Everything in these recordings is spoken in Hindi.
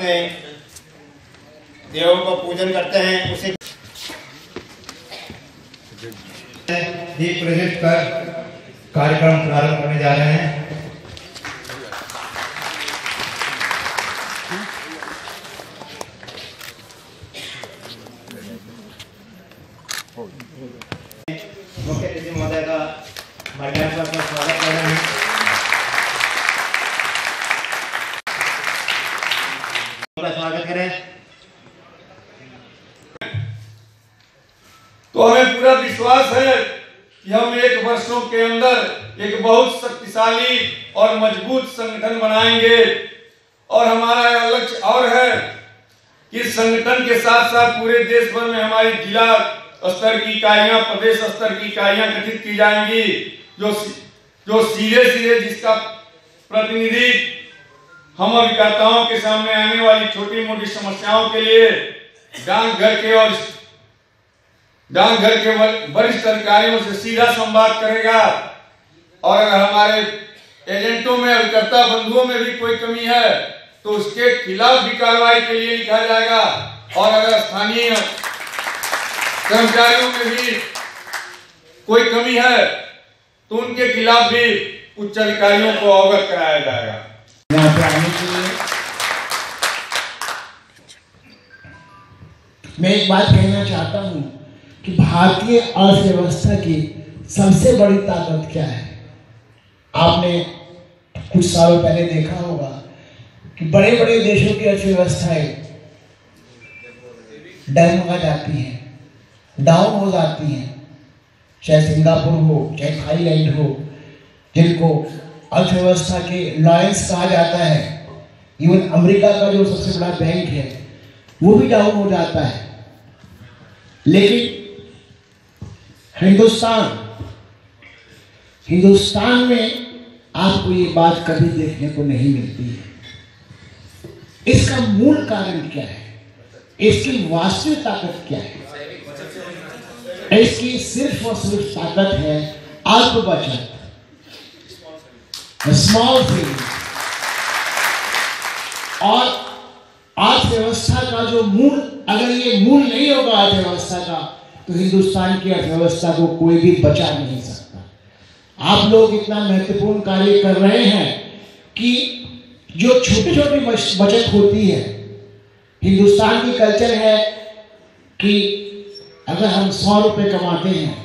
अपने देवों का पूजन करते हैं, उसे दीप प्रज्वलित कर कार्यक्रम प्रारंभ करने जा रहे हैं। मुख्य अतिथि महोदय का माल्यार्पण का स्वागत कर रहे हैं। स्वागत करें। तो हमें पूरा विश्वास है कि हम 1 वर्षों के अंदर एक बहुत शक्तिशाली और मजबूत संगठन बनाएंगे और हमारा लक्ष्य और है कि संगठन के साथ साथ पूरे देश भर में हमारी जिला स्तर की इकाइयां, प्रदेश स्तर की इकाइयां गठित की जाएंगी, जो सीधे जिसका प्रतिनिधि हम अभिकर्ताओं के सामने आने वाली छोटी मोटी समस्याओं के लिए डाकघर के वरिष्ठ अधिकारियों से सीधा संवाद करेगा। और अगर हमारे एजेंटों में, अभिकर्ता बंधुओं में भी कोई कमी है तो उसके खिलाफ भी कार्रवाई के लिए लिखा जाएगा। और अगर स्थानीय कर्मचारियों में भी कोई कमी है तो उनके खिलाफ भी उच्च अधिकारियों को अवगत कराया जाएगा। यहाँ पे आने के लिए मैं एक बात कहना चाहता हूँ कि भारतीय अर्थव्यवस्था की सबसे बड़ी ताकत क्या है। आपने कुछ सालों पहले देखा होगा कि बड़े बड़े देशों की अर्थव्यवस्थाएं डगमगा जाती हैं, डाउन हो जाती हैं, चाहे सिंगापुर हो, चाहे थाईलैंड हो, जिनको अर्थव्यवस्था के लॉयंस कहा जाता है। इवन अमेरिका का जो सबसे बड़ा बैंक है वो भी डाउन हो जाता है। लेकिन हिंदुस्तान में आपको ये बात कभी देखने को नहीं मिलती है। इसका मूल कारण क्या है? इसकी वास्तविक ताकत क्या है? इसकी सिर्फ और सिर्फ ताकत है अल्प बचत, स्मॉल थिंग। और अर्थव्यवस्था का जो मूल, अगर ये मूल नहीं होगा अर्थव्यवस्था का, तो हिंदुस्तान की अर्थव्यवस्था को कोई भी बचा नहीं सकता। आप लोग इतना महत्वपूर्ण कार्य कर रहे हैं कि जो छोटी छोटी बचत होती है, हिंदुस्तान की कल्चर है कि अगर हम 100 रुपए कमाते हैं,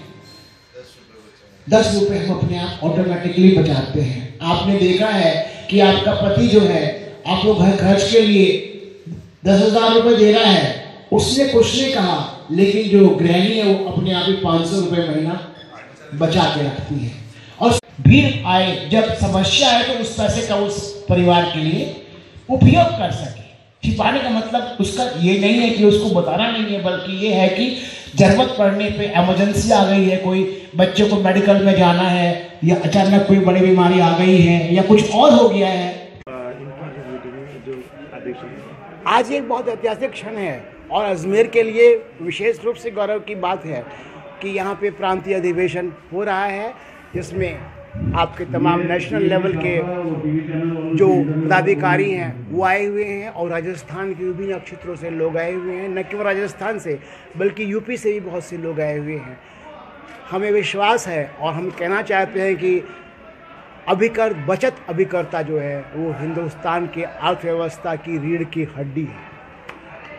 10 रुपए हम अपने आप ऑटोमेटिकली बचाते हैं। आपने देखा है कि आपका पति जो है आपको घर खर्च के लिए 10,000 रुपए दे रहा है, उसने कुछ नहीं कहा, लेकिन जो गृहिणी है वो अपने आप ही 500 रुपए महीना बचा के रखती है। और भीड़ आए, जब समस्या आए तो उस पैसे का उस परिवार के लिए उपयोग कर सके। छिपाने का मतलब उसका ये नहीं है कि उसको बताना नहीं है, बल्कि ये है कि जरूरत पड़ने पे, इमरजेंसी आ गई है, कोई बच्चे को मेडिकल में जाना है, या अचानक कोई बड़ी बीमारी आ गई है, या कुछ और हो गया है। आज एक बहुत ऐतिहासिक क्षण है और अजमेर के लिए विशेष रूप से गौरव की बात है कि यहाँ पे प्रांतीय अधिवेशन हो रहा है, जिसमें आपके तमाम नेशनल लेवल के जो पदाधिकारी हैं वो आए हुए हैं, और राजस्थान के विभिन्न क्षेत्रों से लोग आए हुए हैं। न केवल राजस्थान से बल्कि यूपी से भी बहुत से लोग आए हुए हैं। हमें विश्वास है और हम कहना चाहते हैं कि बचत अभिकर्ता जो है वो हिंदुस्तान के अर्थव्यवस्था की रीढ़ की हड्डी है।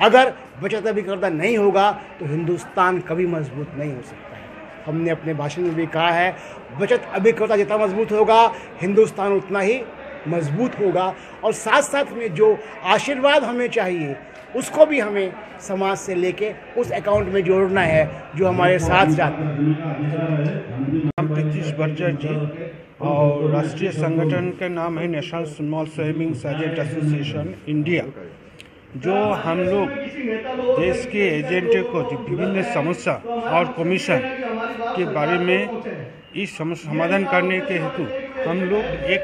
अगर बचत अभिकर्ता नहीं होगा तो हिंदुस्तान कभी मजबूत नहीं हो सकता है। हमने अपने भाषण में भी कहा है, बचत अभिकर्ता जितना मजबूत होगा, हिंदुस्तान उतना ही मजबूत होगा। और साथ साथ में जो आशीर्वाद हमें चाहिए उसको भी हमें समाज से लेके उस अकाउंट में जोड़ना है जो हमारे साथ जाते हैं। हम प्रीतिश बर्जर जी, और राष्ट्रीय संगठन का नाम है national small savings agent association India. जो हम लोग देश के एजेंटों को विभिन्न समस्या और कमीशन के बारे में इस समस्या समाधान करने के हेतु हम लोग एक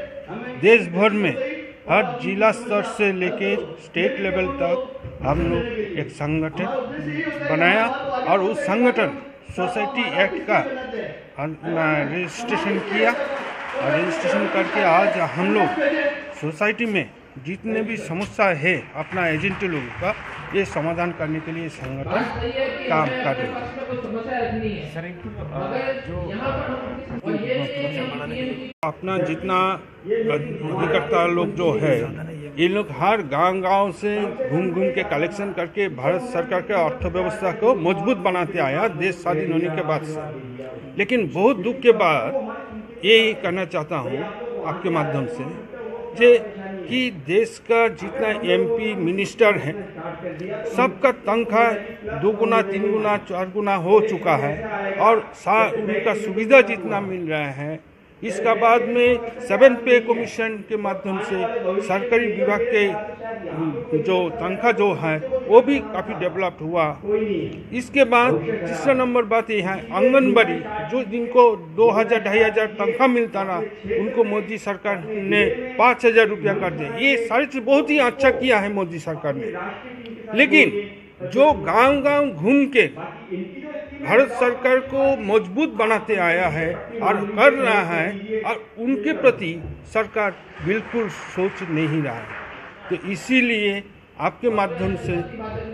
देश भर में हर जिला स्तर से लेकर स्टेट लेवल तक हम लोग एक संगठन बनाया, और उस संगठन सोसाइटी एक्ट का रजिस्ट्रेशन किया, और रजिस्ट्रेशन करके आज हम लोग सोसाइटी में जितने भी समस्या है अपना एजेंट लोगों का, ये समाधान करने के लिए संगठन काम कर रही है। अपना जितना अधिकर्ता लोग जो है, ये लोग हर गांव से घूम के कलेक्शन करके भारत सरकार के अर्थव्यवस्था को मजबूत बनाते आया देश स्वाधीन होने के बाद से। लेकिन बहुत दुख के बाद ये कहना चाहता हूँ आपके माध्यम से कि देश का जितना एमपी मिनिस्टर है, सबका तनख्वाह 2 गुना 3 गुना 4 गुना हो चुका है और उनका सुविधा जितना मिल रहा है, इसका बाद में 7th पे कमीशन के माध्यम से सरकारी विभाग के जो तनख्वाह जो है वो भी काफ़ी डेवलप्ड हुआ। इसके बाद तीसरा नंबर बात यह है, आंगनबाड़ी जो जिनको 2000-2500 तनख्वाह मिलता रहा, उनको मोदी सरकार ने 5000 रुपया कर दिया। ये सारी चीज़ बहुत ही अच्छा किया है मोदी सरकार ने। लेकिन जो गांव घूम के भारत सरकार को मजबूत बनाते आया है और कर रहा है, और उनके प्रति सरकार बिल्कुल सोच नहीं रहा है। तो इसीलिए आपके माध्यम से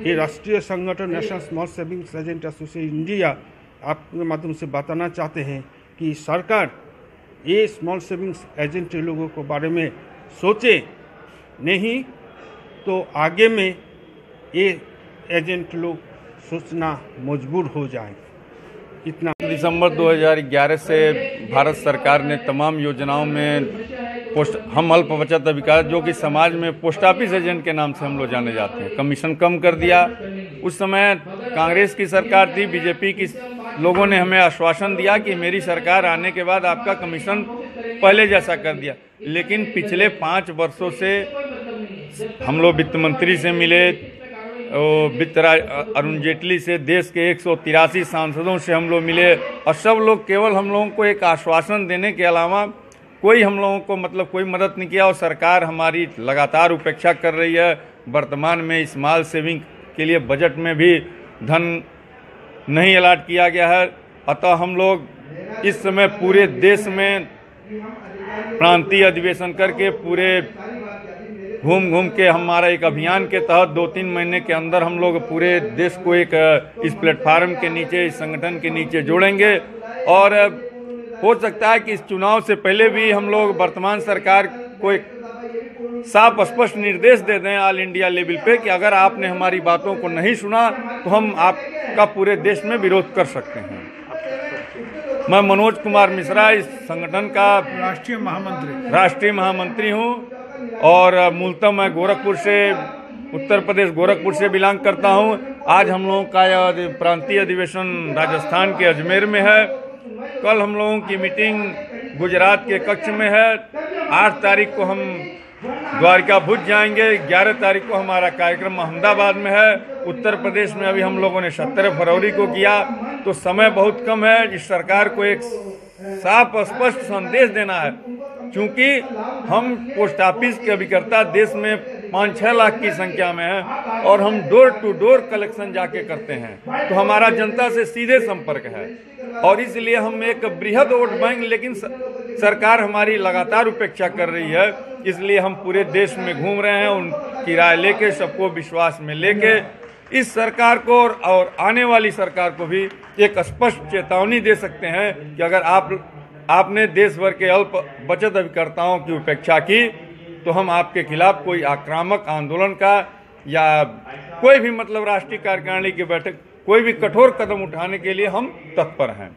ये राष्ट्रीय संगठन national small savings agent association India आपके माध्यम से बताना चाहते हैं कि सरकार ये स्मॉल सेविंग्स एजेंट लोगों के बारे में सोचे, नहीं तो आगे में ये एजेंट लोग सोचना मजबूर हो जाए। इतना दिसंबर 2011 से भारत सरकार ने तमाम योजनाओं में हम अल्प बचत अधिकार, जो कि समाज में पोस्ट ऑफिस एजेंट के नाम से हम लोग जाने जाते हैं, कमीशन कम कर दिया। उस समय कांग्रेस की सरकार थी, बीजेपी की लोगों ने हमें आश्वासन दिया कि मेरी सरकार आने के बाद आपका कमीशन पहले जैसा कर दिया। लेकिन पिछले 5 वर्षों से हम लोग वित्त मंत्री से मिले, वित्त अरुण जेटली से, देश के 183 सांसदों से हम लोग मिले, और सब लोग केवल हम लोगों को एक आश्वासन देने के अलावा कोई हम लोगों को कोई मदद नहीं किया। और सरकार हमारी लगातार उपेक्षा कर रही है। वर्तमान में स्मॉल सेविंग के लिए बजट में भी धन नहीं अलॉट किया गया है। अतः हम लोग इस समय पूरे देश में प्रांतीय अधिवेशन करके पूरे घूम के हमारा एक अभियान के तहत 2-3 महीने के अंदर हम लोग पूरे देश को एक इस प्लेटफार्म के नीचे, इस संगठन के नीचे जोड़ेंगे। और हो सकता है कि इस चुनाव से पहले भी हम लोग वर्तमान सरकार को एक साफ स्पष्ट निर्देश दे दें ऑल इंडिया लेवल पे कि अगर आपने हमारी बातों को नहीं सुना तो हम आपका पूरे देश में विरोध कर सकते हैं। मैं मनोज कुमार मिश्रा इस संगठन का राष्ट्रीय महामंत्री हूँ और मूलतः मैं गोरखपुर से, उत्तर प्रदेश गोरखपुर से बिलोंग करता हूँ। आज हम लोगों का यह प्रांतीय अधिवेशन राजस्थान के अजमेर में है। कल हम लोगों की मीटिंग गुजरात के कच्छ में है। 8 तारीख को हम द्वारका भुज जाएंगे। 11 तारीख को हमारा कार्यक्रम अहमदाबाद में है। उत्तर प्रदेश में अभी हम लोगों ने 17 फरवरी को किया। तो समय बहुत कम है। इस सरकार को एक साफ स्पष्ट संदेश देना है, क्योंकि हम पोस्ट ऑफिस के अभिकर्ता देश में 5-6 लाख की संख्या में है और हम डोर टू डोर कलेक्शन जाके करते हैं। तो हमारा जनता से सीधे संपर्क है और इसलिए हम एक बृहद वोट बैंक, लेकिन सरकार हमारी लगातार उपेक्षा कर रही है। इसलिए हम पूरे देश में घूम रहे हैं, उनकी राय लेके, सबको विश्वास में लेके इस सरकार को और आने वाली सरकार को भी एक स्पष्ट चेतावनी दे सकते हैं कि अगर आपने देश भर के अल्प बचत अभिकर्ताओं की उपेक्षा की तो हम आपके खिलाफ कोई आक्रामक आंदोलन का या कोई भी राष्ट्रीय कार्यकारिणी की बैठक, कोई भी कठोर कदम उठाने के लिए हम तत्पर हैं।